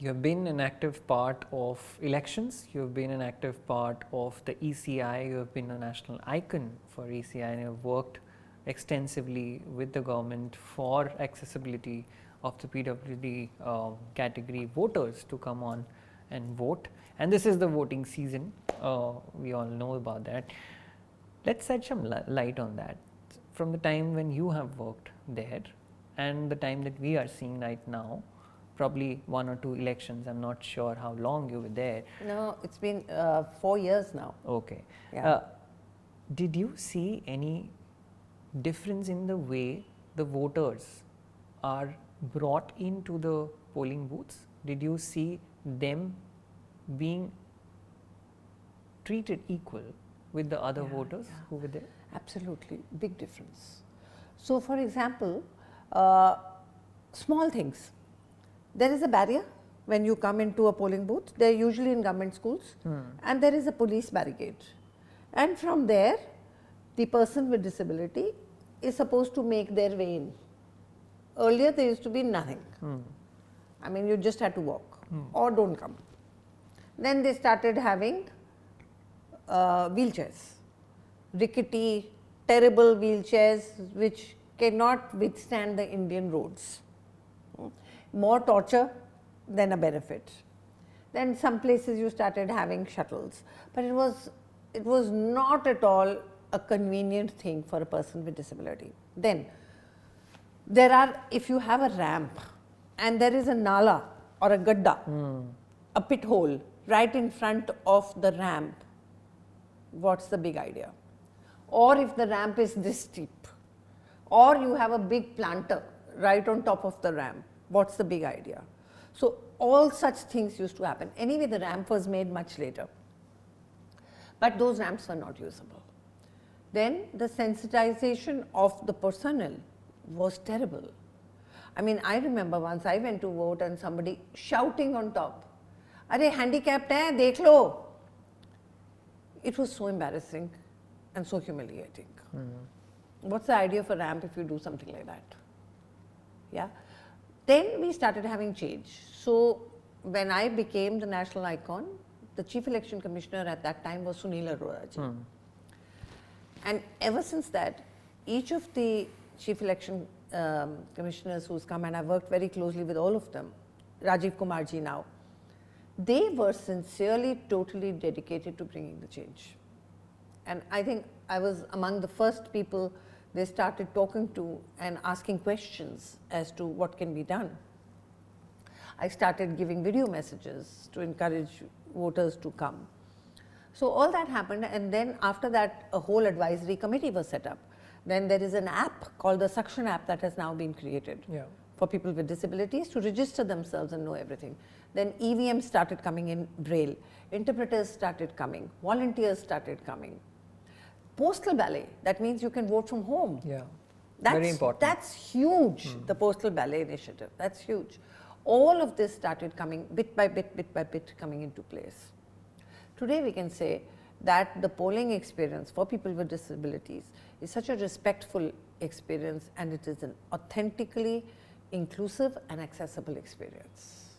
You have been an active part of elections, you have been an active part of the ECI, you have been a national icon for ECI, and you have worked extensively with the government for accessibility of the PWD category voters to come on and vote. And this is the voting season, we all know about that. Let's shed some light on that. From the time when you have worked there and the time that we are seeing right now, probably 1 or 2 elections, I'm not sure how long you were there. No, it's been 4 years now. Okay. Yeah. Did you see any difference in the way the voters are brought into the polling booths? Did you see them being treated equal with the other voters who were there? Absolutely, big difference. So, for example, small things. There is a barrier when you come into a polling booth. They are usually in government schools, and there is a police barricade. And from there, the person with disability is supposed to make their way in. Earlier, there used to be nothing. I mean, you just had to walk or don't come. Then they started having wheelchairs, rickety, terrible wheelchairs which cannot withstand the Indian roads. More torture than a benefit. Then some places you started having shuttles, but it was not at all a convenient thing for a person with disability. Then there are, if you have a ramp and there is a nala or a gadda, a pit hole right in front of the ramp, what's the big idea? Or if the ramp is this steep, or you have a big planter right on top of the ramp, what's the big idea? So, all such things used to happen. Anyway, the ramp was made much later, but those ramps were not usable. Then the sensitization of the personnel was terrible. I mean, I remember once I went to vote and somebody shouting on top, "Are handicapped hai, dekh lo." It was so embarrassing and so humiliating. What's the idea of a ramp if you do something like that? Yeah. Then we started having change. So, when I became the national icon, the chief election commissioner at that time was Sunil Arora ji. And ever since that, each of the chief election commissioners who's come, and I've worked very closely with all of them, Rajiv Kumar ji now, they were sincerely, totally dedicated to bringing the change. And I think I was among the first people they started talking to and asking questions as to what can be done. I started giving video messages to encourage voters to come. So, all that happened, and then after that a whole advisory committee was set up. Then there is an app called the Suction app that has now been created for people with disabilities to register themselves and know everything. Then EVMs started coming in Braille, interpreters started coming, volunteers started coming. Postal ballot, that means you can vote from home. Very important. That's huge, the postal ballot initiative, that's huge. All of this started coming bit by bit coming into place. Today we can say that the polling experience for people with disabilities is such a respectful experience, and it is an authentically inclusive and accessible experience.